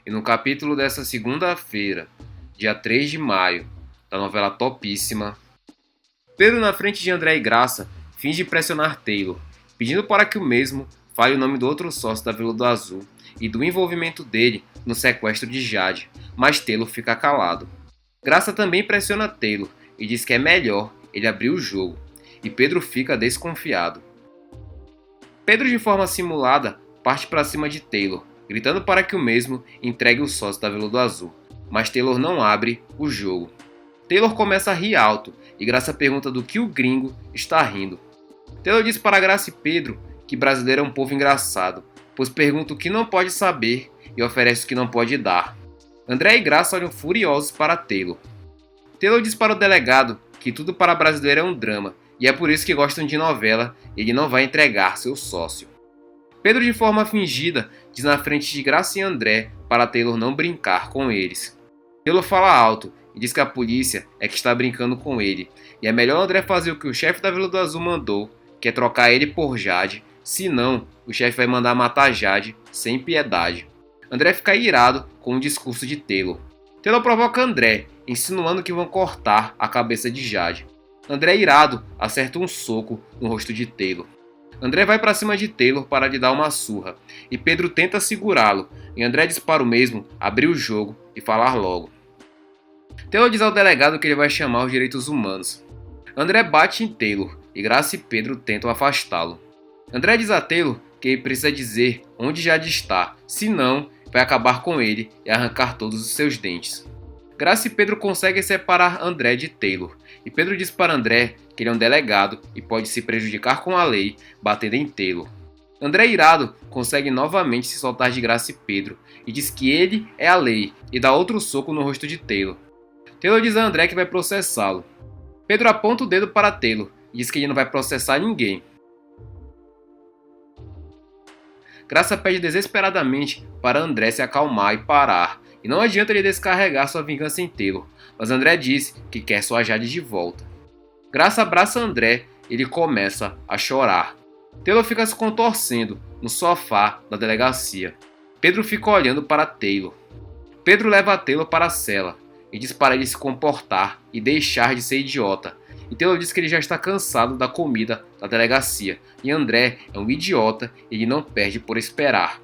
e no capítulo dessa segunda-feira, dia 3 de maio, da novela topíssima, Pedro, na frente de André e Graça, finge pressionar Taylor, pedindo para que o mesmo fale o nome do outro sócio da Veludo Azul e do envolvimento dele no sequestro de Jade, mas Taylor fica calado. Graça também pressiona Taylor e diz que é melhor ele abrir o jogo, e Pedro fica desconfiado. Pedro, de forma simulada, parte para cima de Taylor, gritando para que o mesmo entregue o sócio da Veludo Azul, mas Taylor não abre o jogo. Taylor começa a rir alto e Graça pergunta do que o gringo está rindo. Taylor diz para Graça e Pedro que brasileiro é um povo engraçado, pois pergunta o que não pode saber e oferece o que não pode dar. André e Graça olham furiosos para Taylor. Taylor diz para o delegado que tudo para brasileiro é um drama e é por isso que gostam de novela e ele não vai entregar seu sócio. Pedro, de forma fingida, diz na frente de Graça e André para Taylor não brincar com eles. Taylor fala alto e diz que a polícia é que está brincando com ele e é melhor André fazer o que o chefe da Veludo Azul mandou, que é trocar ele por Jade, senão o chefe vai mandar matar Jade sem piedade. André fica irado com o discurso de Taylor. Taylor provoca André, insinuando que vão cortar a cabeça de Jade. André, irado, acerta um soco no rosto de Taylor. André vai para cima de Taylor para lhe dar uma surra, e Pedro tenta segurá-lo, e André diz para o mesmo abrir o jogo e falar logo. Taylor diz ao delegado que ele vai chamar os direitos humanos. André bate em Taylor, e Graça e Pedro tentam afastá-lo. André diz a Taylor que ele precisa dizer onde Jade está, senão vai acabar com ele e arrancar todos os seus dentes. Graça e Pedro conseguem separar André de Taylor, e Pedro diz para André que ele é um delegado e pode se prejudicar com a lei batendo em Taylor. André, irado, consegue novamente se soltar de Graça e Pedro e diz que ele é a lei e dá outro soco no rosto de Taylor. Taylor diz a André que vai processá-lo. Pedro aponta o dedo para Taylor e diz que ele não vai processar ninguém. Graça pede desesperadamente para André se acalmar e parar, e não adianta ele descarregar sua vingança em Taylor, mas André diz que quer sua Jade de volta. Graça abraça André e ele começa a chorar. Taylor fica se contorcendo no sofá da delegacia. Pedro fica olhando para Taylor. Pedro leva Taylor para a cela e diz para ele se comportar e deixar de ser idiota. E Taylor diz que ele já está cansado da comida da delegacia e André é um idiota e ele não perde por esperar.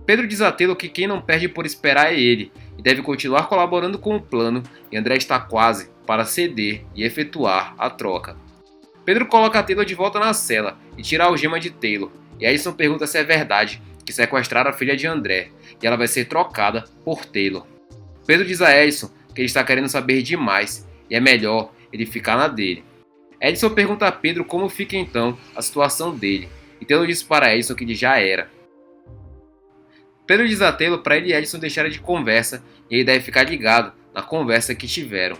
Pedro diz a Taylor que quem não perde por esperar é ele e deve continuar colaborando com o plano e André está quase para ceder e efetuar a troca. Pedro coloca a Taylor de volta na cela e tira a algema de Taylor e Edson pergunta se é verdade que sequestraram a filha de André e ela vai ser trocada por Taylor. Pedro diz a Edson que ele está querendo saber demais e é melhor ele ficar na dele. Edson pergunta a Pedro como fica então a situação dele e Taylor diz para Edson que ele já era. Pedro diz a Taylor para ele e Edson deixarem de conversa e ele deve ficar ligado na conversa que tiveram.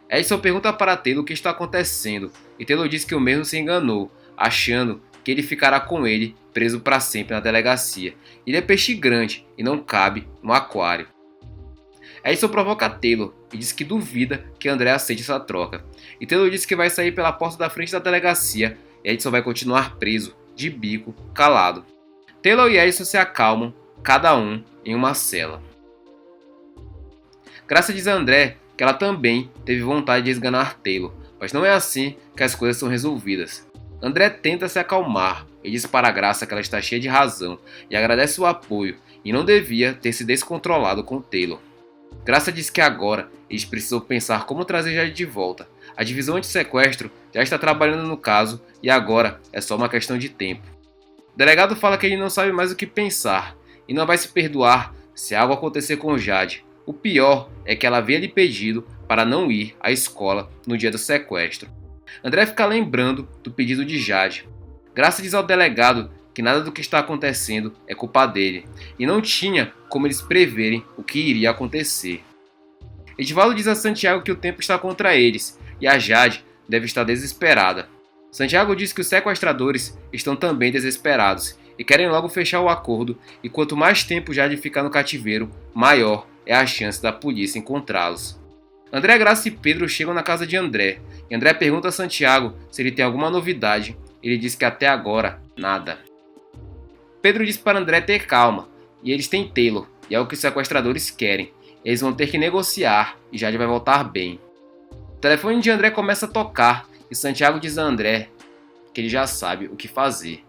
Edson pergunta para Taylor o que está acontecendo e Taylor diz que o mesmo se enganou, achando que ele ficará com ele preso para sempre na delegacia. Ele é peixe grande e não cabe no aquário. Edson provoca Taylor e diz que duvida que André aceite essa troca. E Taylor diz que vai sair pela porta da frente da delegacia e Edson vai continuar preso, de bico, calado. Taylor e Edson se acalmam, cada um em uma cela. Graça diz a André que ela também teve vontade de esganar Taylor, mas não é assim que as coisas são resolvidas. André tenta se acalmar e diz para Graça que ela está cheia de razão e agradece o apoio e não devia ter se descontrolado com Taylor. Graça diz que agora eles precisam pensar como trazer Jade de volta. A divisão anti-sequestro já está trabalhando no caso e agora é só uma questão de tempo. O delegado fala que ele não sabe mais o que pensar e não vai se perdoar se algo acontecer com Jade. O pior é que ela havia lhe pedido para não ir à escola no dia do sequestro. André fica lembrando do pedido de Jade. Graça diz ao delegado que nada do que está acontecendo é culpa dele e não tinha como eles preverem o que iria acontecer. Edivaldo diz a Santiago que o tempo está contra eles e a Jade deve estar desesperada. Santiago diz que os sequestradores estão também desesperados e querem logo fechar o acordo e quanto mais tempo Jade ficar no cativeiro, maior é a chance da polícia encontrá-los. André, Graça e Pedro chegam na casa de André e André pergunta a Santiago se ele tem alguma novidade. Ele diz que até agora, nada. Pedro diz para André ter calma e eles têm Taylor e é o que os sequestradores querem. Eles vão ter que negociar e Jade vai voltar bem. O telefone de André começa a tocar e Santiago diz a André que ele já sabe o que fazer.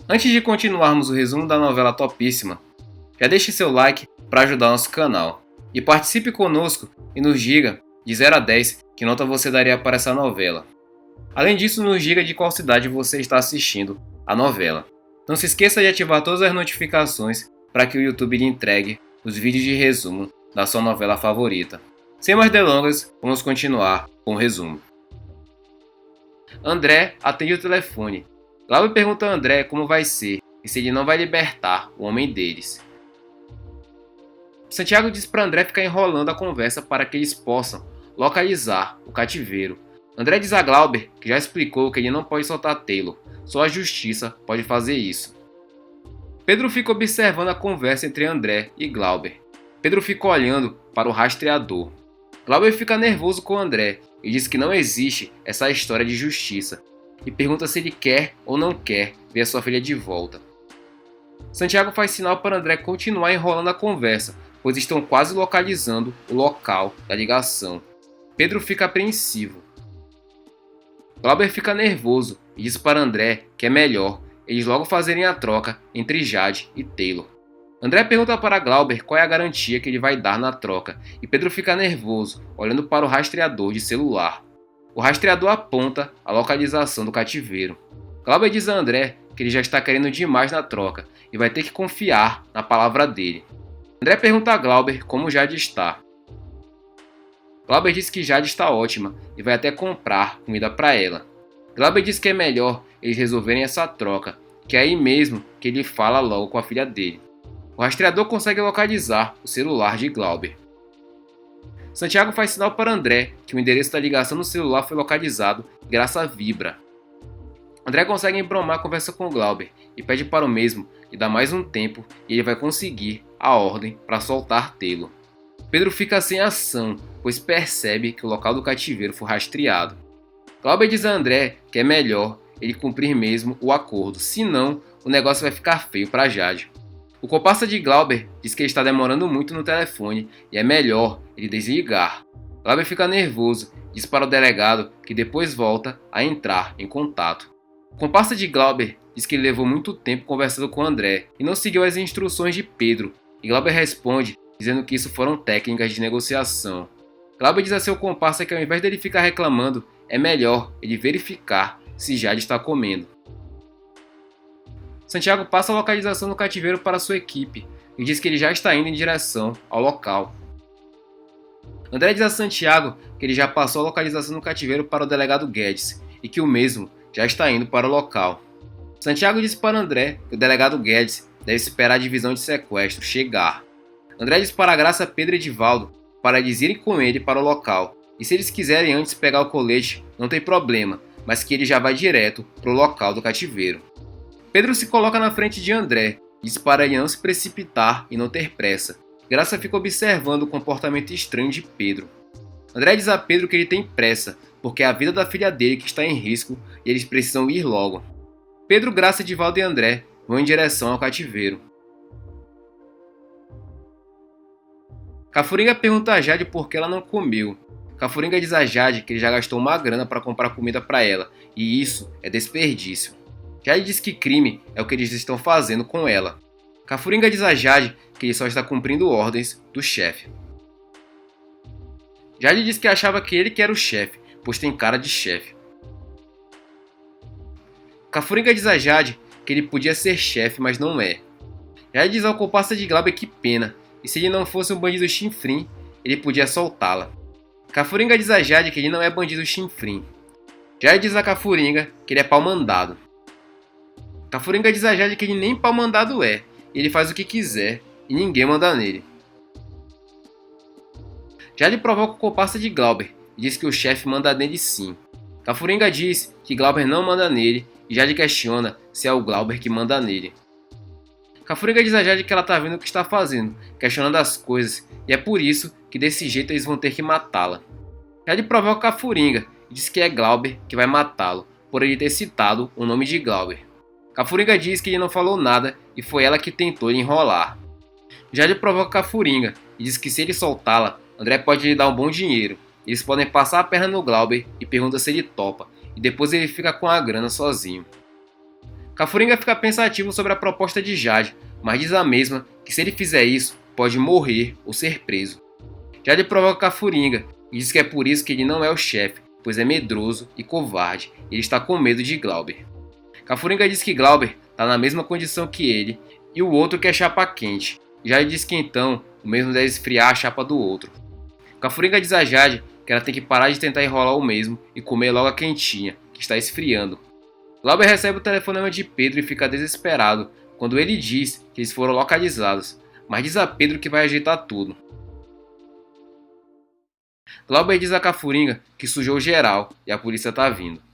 Antes de continuarmos o resumo da novela Topíssima, já deixe seu like para ajudar nosso canal. E participe conosco e nos diga, de 0 a 10, que nota você daria para essa novela. Além disso, nos diga de qual cidade você está assistindo a novela. Não se esqueça de ativar todas as notificações para que o YouTube lhe entregue os vídeos de resumo da sua novela favorita. Sem mais delongas, vamos continuar com o resumo. André atende o telefone. Glauber pergunta a André como vai ser e se ele não vai libertar o homem deles. Santiago diz para André ficar enrolando a conversa para que eles possam localizar o cativeiro. André diz a Glauber que já explicou que ele não pode soltar Taylor, só a justiça pode fazer isso. Pedro fica observando a conversa entre André e Glauber. Pedro fica olhando para o rastreador. Glauber fica nervoso com André e diz que não existe essa história de justiça e pergunta se ele quer ou não quer ver a sua filha de volta. Santiago faz sinal para André continuar enrolando a conversa, pois estão quase localizando o local da ligação. Pedro fica apreensivo. Glauber fica nervoso e diz para André que é melhor eles logo fazerem a troca entre Jade e Taylor. André pergunta para Glauber qual é a garantia que ele vai dar na troca e Pedro fica nervoso, olhando para o rastreador de celular. O rastreador aponta a localização do cativeiro. Glauber diz a André que ele já está querendo demais na troca e vai ter que confiar na palavra dele. André pergunta a Glauber como Jade está. Glauber diz que Jade está ótima e vai até comprar comida para ela. Glauber diz que é melhor eles resolverem essa troca, que é aí mesmo que ele fala logo com a filha dele. O rastreador consegue localizar o celular de Glauber. Santiago faz sinal para André que o endereço da ligação no celular foi localizado graças a Vibra. André consegue embromar a conversa com Glauber e pede para o mesmo lhe dar mais um tempo e ele vai conseguir a ordem para soltar Taylor. Pedro fica sem ação, pois percebe que o local do cativeiro foi rastreado. Glauber diz a André que é melhor ele cumprir mesmo o acordo, senão o negócio vai ficar feio para Jade. O comparsa de Glauber diz que ele está demorando muito no telefone e é melhor ele desligar. Glauber fica nervoso e diz para o delegado que depois volta a entrar em contato. O comparsa de Glauber diz que ele levou muito tempo conversando com André e não seguiu as instruções de Pedro, e Glauber responde dizendo que isso foram técnicas de negociação. Glauber diz a seu comparsa que ao invés dele ficar reclamando, é melhor ele verificar se Jade está comendo. Santiago passa a localização do cativeiro para sua equipe e diz que ele já está indo em direção ao local. André diz a Santiago que ele já passou a localização do cativeiro para o delegado Guedes e que o mesmo já está indo para o local. Santiago diz para André que o delegado Guedes deve esperar a divisão de sequestro chegar. André diz para Graça, Pedro e Edivaldo para eles irem com ele para o local e se eles quiserem antes pegar o colete não tem problema, mas que ele já vai direto para o local do cativeiro. Pedro se coloca na frente de André, diz para ele não se precipitar e não ter pressa. Graça fica observando o comportamento estranho de Pedro. André diz a Pedro que ele tem pressa, porque é a vida da filha dele que está em risco e eles precisam ir logo. Pedro, Graça, Edivaldo e André vão em direção ao cativeiro. Cafuringa pergunta a Jade por que ela não comeu. Cafuringa diz a Jade que ele já gastou uma grana para comprar comida para ela, e isso é desperdício. Jade diz que crime é o que eles estão fazendo com ela. Cafuringa diz a Jade que ele só está cumprindo ordens do chefe. Jade diz que achava que ele que era o chefe, pois tem cara de chefe. Cafuringa diz a Jade que ele podia ser chefe, mas não é. Jade diz ao comparsa de Glauber que pena, e se ele não fosse um bandido chinfrim, ele podia soltá-la. Cafuringa diz a Jade que ele não é bandido chinfrim. Jade diz a Cafuringa que ele é pau-mandado. Cafuringa diz a Jade que ele nem pau-mandado é, ele faz o que quiser e ninguém manda nele. Jade provoca o comparsa de Glauber e diz que o chefe manda nele sim. Cafuringa diz que Glauber não manda nele e Jade questiona se é o Glauber que manda nele. Cafuringa diz a Jade que ela tá vendo o que está fazendo, questionando as coisas, e é por isso que desse jeito eles vão ter que matá-la. Jade provoca Cafuringa e diz que é Glauber que vai matá-lo, por ele ter citado o nome de Glauber. Cafuringa diz que ele não falou nada e foi ela que tentou lhe enrolar. Jade provoca Cafuringa e diz que se ele soltá-la, André pode lhe dar um bom dinheiro. Eles podem passar a perna no Glauber e pergunta se ele topa, e depois ele fica com a grana sozinho. Cafuringa fica pensativo sobre a proposta de Jade, mas diz a mesma que se ele fizer isso, pode morrer ou ser preso. Jade provoca Cafuringa e diz que é por isso que ele não é o chefe, pois é medroso e covarde, e ele está com medo de Glauber. Cafuringa diz que Glauber está na mesma condição que ele, e o outro quer chapa quente. Jade diz que então o mesmo deve esfriar a chapa do outro. Cafuringa diz a Jade que ela tem que parar de tentar enrolar o mesmo e comer logo a quentinha, que está esfriando. Glauber recebe o telefonema de Pedro e fica desesperado quando ele diz que eles foram localizados, mas diz a Pedro que vai ajeitar tudo. Glauber diz a Cafuringa que sujou geral e a polícia tá vindo.